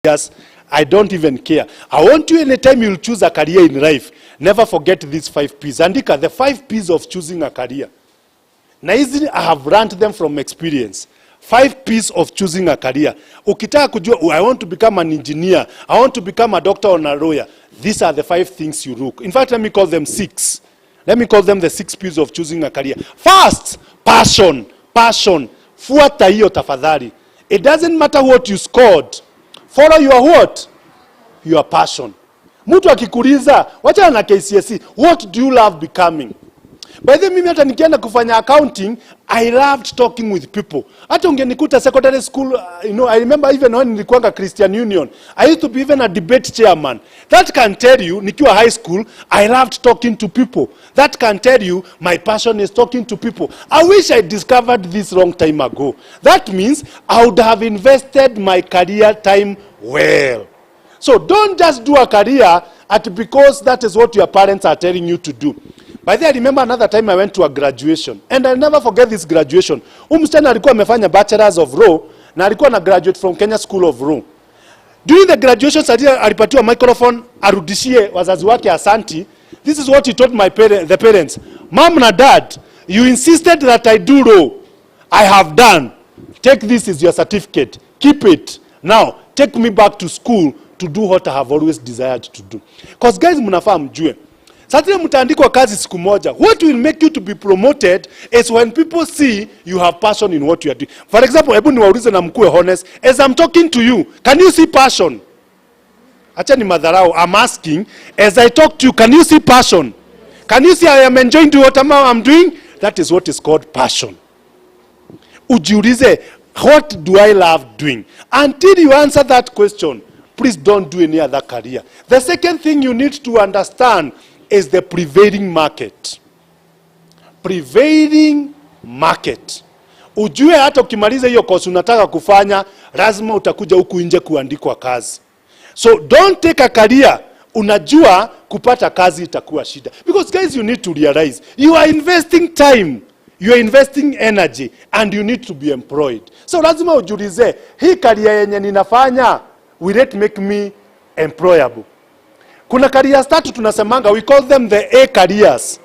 years, I don't even care. I want you, anytime you'll choose a career in life, never forget these 5 P's. Andika, the 5 P's of choosing a career. Na hizi I have learned them from experience. 5 P's of choosing a career. Ukitaka kujua, I want to become an engineer, I want to become a doctor or a lawyer. These are the 5 things you look. In fact, let me call them 6. Let me call them the 6 P's of choosing a career. First, passion. Passion. Fuata hiyo tafadhali. It doesn't matter what you scored. Follow your what? Your passion. Mtu akikuuliza, wacha na KCSE, what do you love becoming? By the way, mimi hata nikienda kufanya accounting, I loved talking with people. Hata ungenikuta secondary school, I remember even when nilikuwa Christian Union, I used to be even a debate chairman. That can tell you, nikiwa high school, I loved talking to people. That can tell you, my passion is talking to people. I wish I discovered this long time ago. That means I would have invested my career time well. So don't just do a career because that is what your parents are telling you to do. By the way, I remember another time I went to a graduation, and I'll never forget this graduation. Msichana alikuwa amefanya bachelors of law, na alikuwa na graduate from Kenya School of Law. During the graduation, alipatiwa microphone, arudishie wazazi wake asanti. This is what he told the parents. Mom na dad, you insisted that I do law. I have done. Take this as your certificate. Keep it. Now, take me back to school to do what I have always desired to do. Because guys, mnafaa mjue. Sasa mtaandikwa kazi siku moja. What will make you to be promoted is when people see you have passion in what you are doing. For example, hebu niwaulize na mkue honest. As I'm talking to you, can you see passion? Acha ni madharau. I'm asking, as I talk to you, can you see passion? Can you see I am enjoying what I'm doing? That is what is called passion. Ujiulize, what do I love doing? Until you answer that question, please don't do any other career. The second thing you need to understand is the prevailing market. Prevailing market. Ujue hata ukimaliza hiyo course unataka kufanya, lazima utakuja huku nje kuandikwa kazi. So don't take a career unajua kupata kazi itakuwa shida. Because guys, you need to realize, you are investing time, you are investing energy, and you need to be employed. So lazima ujiulize, hii career yenye ninafanya, will it make me employable? Kuna careers tatu tunasemanga, we call them the A careers.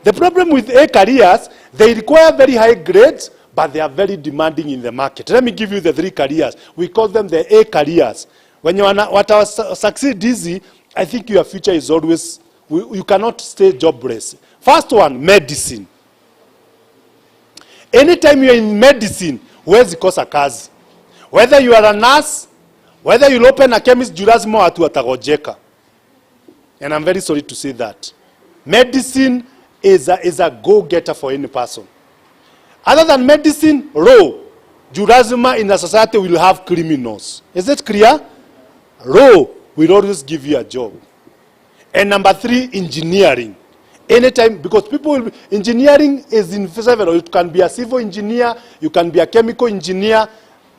The problem with A careers, they require very high grades, but they are very demanding in the market. Let me give you the 3 careers. We call them the A careers. When you want succeed easy, I think your future is always, you cannot stay jobless. First one, medicine. Anytime you're in medicine, huwezi kosa kazi. Whether you are a nurse, whether you open a chemist, lazima watu watagojeka. And I'm very sorry to say that. Medicine is a go-getter for any person. Other than medicine, law. Lazima in a society will have criminals. Is it clear? Law will always give you a job. And number 3, engineering. Anytime, because engineering is in several. You can be a civil engineer, you can be a chemical engineer,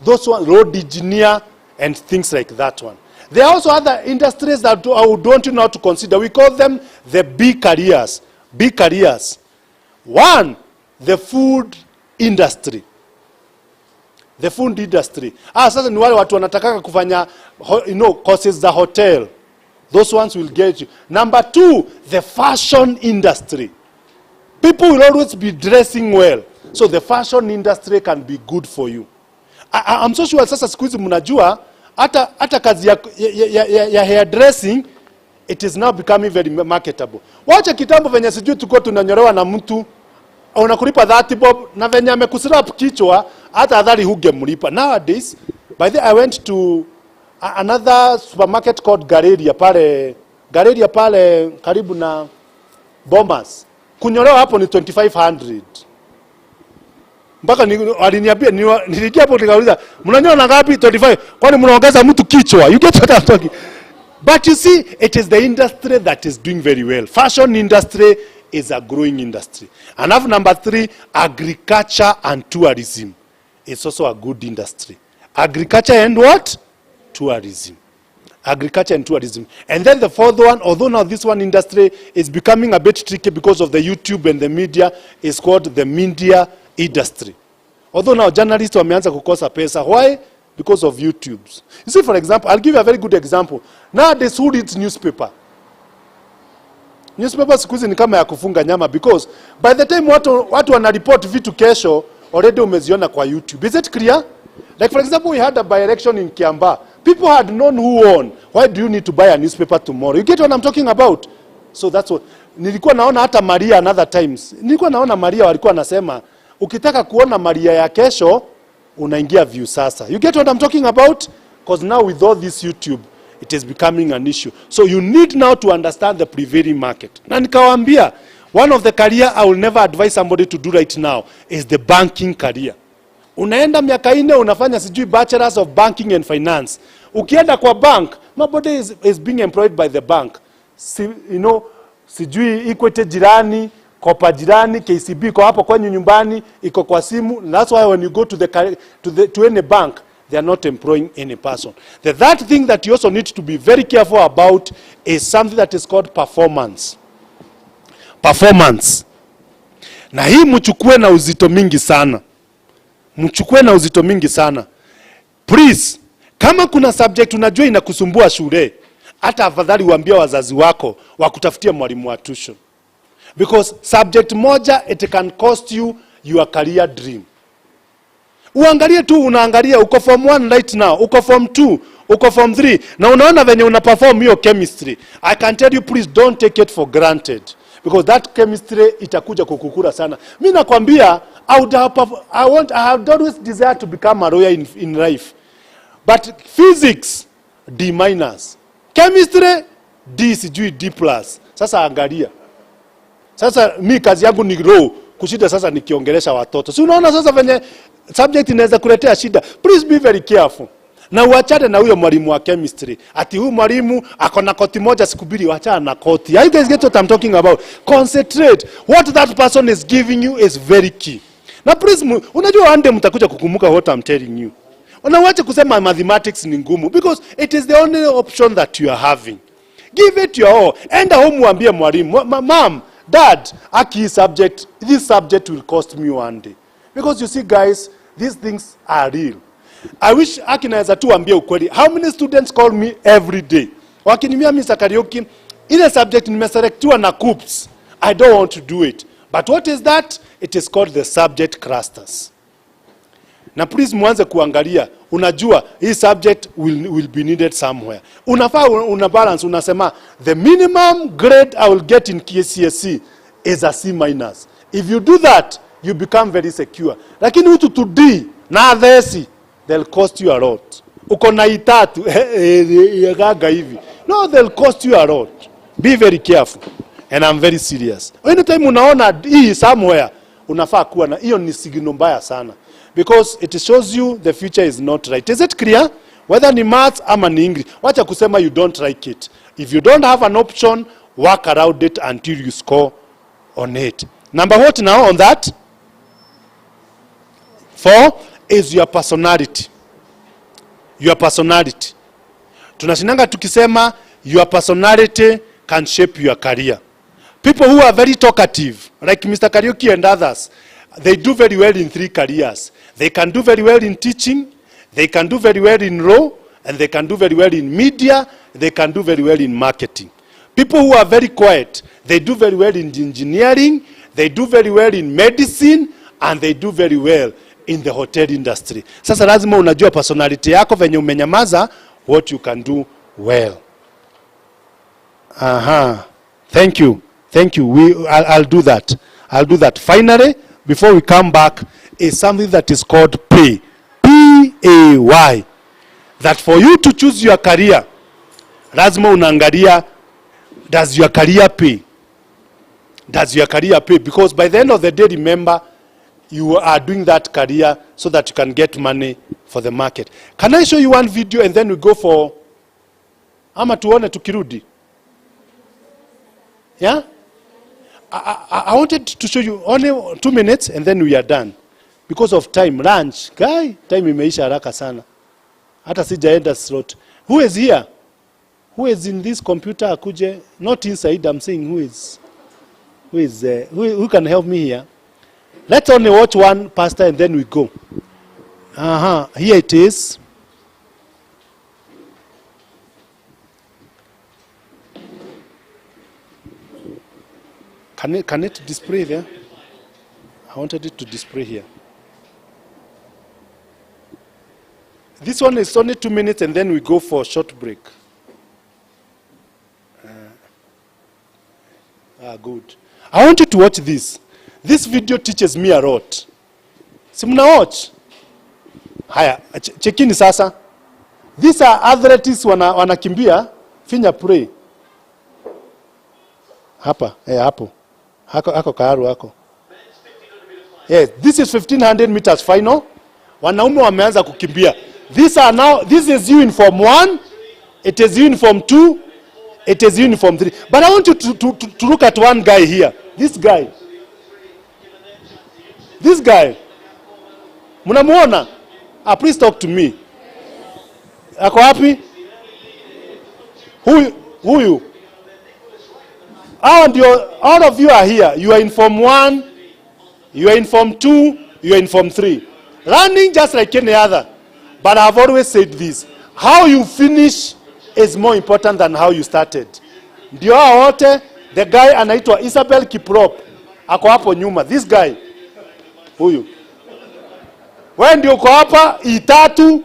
those one, road engineer, and things like that one. There are also other industries that I would want you now to consider. We call them the B careers. B careers. One, the food industry. The food industry. Sasa ni wale watu wanataka kufanya, courses za hotel. Those ones will get you. Number 2, the fashion industry. People will always be dressing well. So the fashion industry can be good for you. I'm so sure sasa siku hizi mnajua, hata kazi ya hairdressing, it is now becoming very marketable. Wacha kitambo venye sijui tuko tunanyolewa na mtu, unakulipa 30 bob, na venye amekusirap kichwa, hata adhari hugemlipa. Nowadays, by the way, I went to another supermarket called Galeria pale karibu na Bombas. Kunyolewa hapo ni 2500. Mpaka aliniambia, nilikia hapo nikauliza, mnanyoa ngapi? 25. Kwani mnaongeza mtu kichwa? You get what I'm talking. But you see, it is the industry that is doing very well. Fashion industry is a growing industry. And number 3, agriculture and tourism. It's also a good industry. Agriculture and what? Tourism. Agriculture and tourism. And then the 4th one, although now this one industry is becoming a bit tricky because of the YouTube and the media, is called the media industry. Although now journalists wameanza kukosa pesa. Why? because of YouTubes. You see, for example, I'll give you a very good example. Nowadays, who reads newspaper? Newspaper siku hizi ni kama ya kufunga nyama, because by the time watu wanareport vitu kesho, already umeziona kwa YouTube. Is it clear? Like for example, we had a by-election in Kiambaa. People had known who won. Why do you need to buy a newspaper tomorrow? You get what I'm talking about? So that's what. Nilikuwa naona hata Maria another times. Nilikuwa naona Maria walikuwa nasema, ukitaka kuona Maria ya kesho, unaingia view sasa. You get what I'm talking about? Because now with all this YouTube, it is becoming an issue. So you need now to understand the prevailing market. Na nikawaambia, one of the career I will never advise somebody to do right now is the banking career. Unaenda miaka 4 unafanya sijui bachelors of banking and finance. Ukienda kwa bank, nobody is being employed by the bank. Sijui Equity jirani, Kopa jirani, KCB iko hapo kwenye nyumbani, iko kwa simu. That's why when you go to any bank, they are not employing any person. The third thing that you also need to be very careful about is something that is called performance. Performance. Na hii mchukue na uzito mingi sana. Mchukue na uzito mingi sana. Please, kama kuna subject unajua inakusumbua shule, hata afadhali uambie wazazi wako wakutafutie mwalimu wa tuition. Because subject moja, it can cost you your career dream. Uangalie tu, unaangalia uko form 1 right now, uko form 2, uko form 3, na unaona venye una perform hiyo chemistry. I can tell you, please don't take it for granted, because that chemistry itakuja kukukura sana. Mimi nakwambia, I have always desired to become a lawyer in life. But physics, D-. Chemistry, D, sijui D+. Sasa angalia. Sasa mi kazi yangu ni law, kushida sasa nikiongelesha watoto. Si unaona sasa venye subject inaweza kuletea shida. Please be very careful. Na uachane na huyo mwalimu wa chemistry. Ati huyu mwalimu ako na koti moja sikubiri, wacha na koti. You guys get what I'm talking about? Concentrate. What that person is giving you is very key. Na please, unajua ande mtakuja kukumbuka what I'm telling you. Unawacha kusema mathematics ni ngumu, because it is the only option that you are having. Give it your all. Enda home uambie mwalimu, mom, dad, this subject will cost me one day. Because you see guys, these things are real. I wish akinaweza tu ambie ukweli. How many students call me every day? Wakinimia Mr. Karaoke, ile subject nimeselectiwa na COOPS. I don't want to do it. But what is that? It is called the subject clusters. Na please muanze kuangalia, unajua hii subject will be needed somewhere. Unafaa una balance, unasema the minimum grade I will get in KCSE is a C-. If you do that, you become very secure. Lakini utu to D na thesi, they'll cost you a lot. Uko na itatu gaga hivi. No, they'll cost you a lot. Be very careful. And I'm very serious. Anytime unaona hii somewhere, unafaa kuwa na hiyo ni signal mbaya sana. Because it shows you the future is not right. Is it clear? Whether ni maths ama ni English. Wacha kusema you don't like it. If you don't have an option, work around it until you score on it. Number what now on that? 4 is your personality. Your personality. Tunashinanga tukisema your personality can shape your career. People who are very talkative, like Mr. Karaoke and others, they do very well in 3 careers. They can do very well in teaching, they can do very well in law, and they can do very well in media, they can do very well in marketing. People who are very quiet, they do very well in engineering, they do very well in medicine, and they do very well in the hotel industry. Sasa lazima unajua personality yako venye umenyamaza, what you can do well. Thank you. I'll do that. Finally, before we come back, is something that is called pay. P-A-Y. That for you to choose your career, lazima unaangalia, does your career pay? Does your career pay? Because by the end of the day, remember, you are doing that career so that you can get money for the market. Can I show you one video and then we go for, ama tuone tukirudi? Yeah? I wanted to show you only 2 minutes and then we are done. Because of time, lunch. Guy, time imeisha haraka sana. Hata sijaenda slot. Who is here? Who is in this computer akuje? Not inside, I'm saying who can help me here? Let's only watch one pastor and then we go. Here it is. Can it display there? I wanted it to display here. This one is only 2 minutes and then we go for a short break. Good. I want you to watch this. This video teaches me a lot. Si mna watch? Haya, chekini sasa. These are athletes wanakimbia. Finya pray. Hapa, hapo. Hako kaharu hako. Yes, this is 1500 meters final. Wanaume wameanza kukimbia. This is you in Form 1, it is you in Form 2, it is you in Form 3. But I want you to look at one guy here. This guy. This guy. Munamuona? Please talk to me. Ako happy? Who? All of you are here. You are in Form 1, you are in Form 2, you are in Form 3. Running just like any other. But I've always said this. How you finish is more important than how you started. Ndio wote, the guy anaitwa Isabel Kiprop. Ako hapo nyuma. This guy. Huyu. Wewe ndio uko hapa E3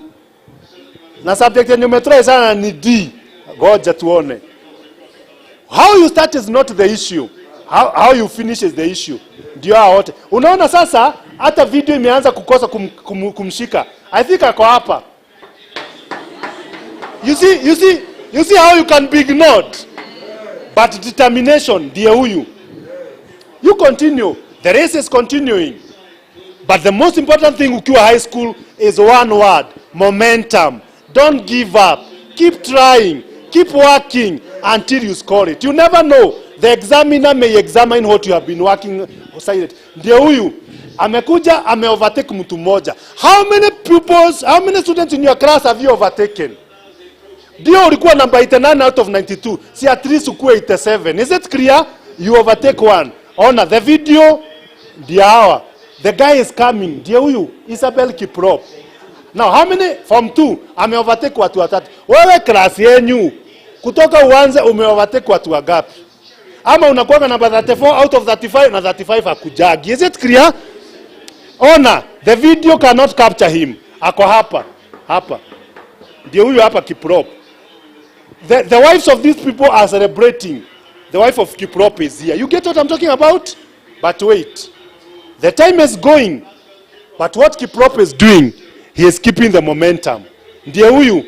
na subject yenye umetry sana ni D. Ngoja tuone. How you start is not the issue. How you finish is the issue. Ndio wote. Unaona sasa hata video imeanza kukosa kumshika. I think ako hapa. You see how you can be ignored. But determination, ndiye huyu. You continue. The race is continuing. But the most important thing ukiwa high school is one word. Momentum. Don't give up. Keep trying. Keep working until you score it. You never know. The examiner may examine what you have been working beside. Ndiye huyu. Amekuja, overtake mtu mmoja. How many students in your class have you overtaken? Ndio ulikuwa number 89 out of 92. See, at least ukuwe 87. Is it clear? You overtake one. Ona, the video, the hour. The guy is coming. Ndio huyu, Isabel Kiprop. Now, how many? From 2, overtake watu watatu. Wewe class yenyu, kutoka uanze overtake watu wagapi? Ama unakuwa number 34 out of 35 na 35 hakujagi. Is it clear? Ona, the video cannot capture him. Ako hapa. Ndio huyu hapa Kiprop. The wives of these people are celebrating. The wife of Kiprop is here. You get what I'm talking about? But wait. The time is going. But what Kiprop is doing, he is keeping the momentum. Ndio huyu.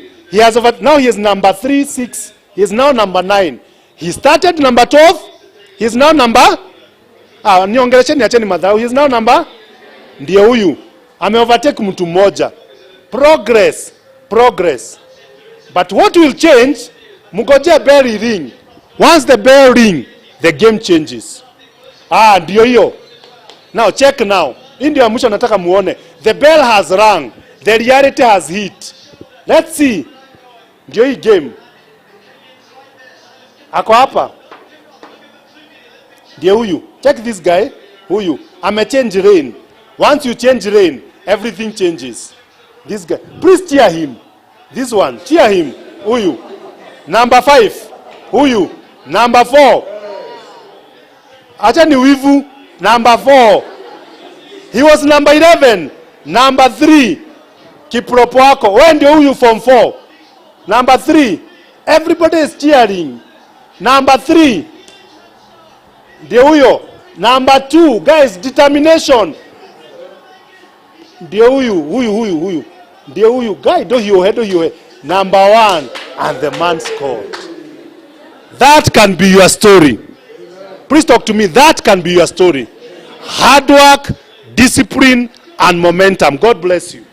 Now he is number 3, 6. He is now number 9. He started number 12. He is now number... niongelesheni acheni madhau. He is now number... Ndio huyu. Overtake mtu mmoja. Progress. But what will change? Mgoje bell ring. Once the bell ring, the game changes. Ndio hiyo. Now check now. Hii ndio mwisho nataka muone. The bell has rung. The reality has hit. Let's see. Ndio hii game. Ako hapa. Ndio huyu. Check this guy. Huyu. Change lane. Once you change lane, everything changes. This guy. Please cheer him. This one. Cheer him. Huyu. Number 5. Huyu. Number 4. Acha ni wivu. Number 4. He was number 11. Number 3. Kiprop wako. Wewe ndio huyu Form 4. Number 3. Everybody is cheering. Number 3. Ndio huyo. Number 2. Guys, determination. Ndio huyu. Ndio huyu. Guy, do you Number 1. And the man scored. That can be your story. Please talk to me. That can be your story. Hard work, discipline, and momentum. God bless you.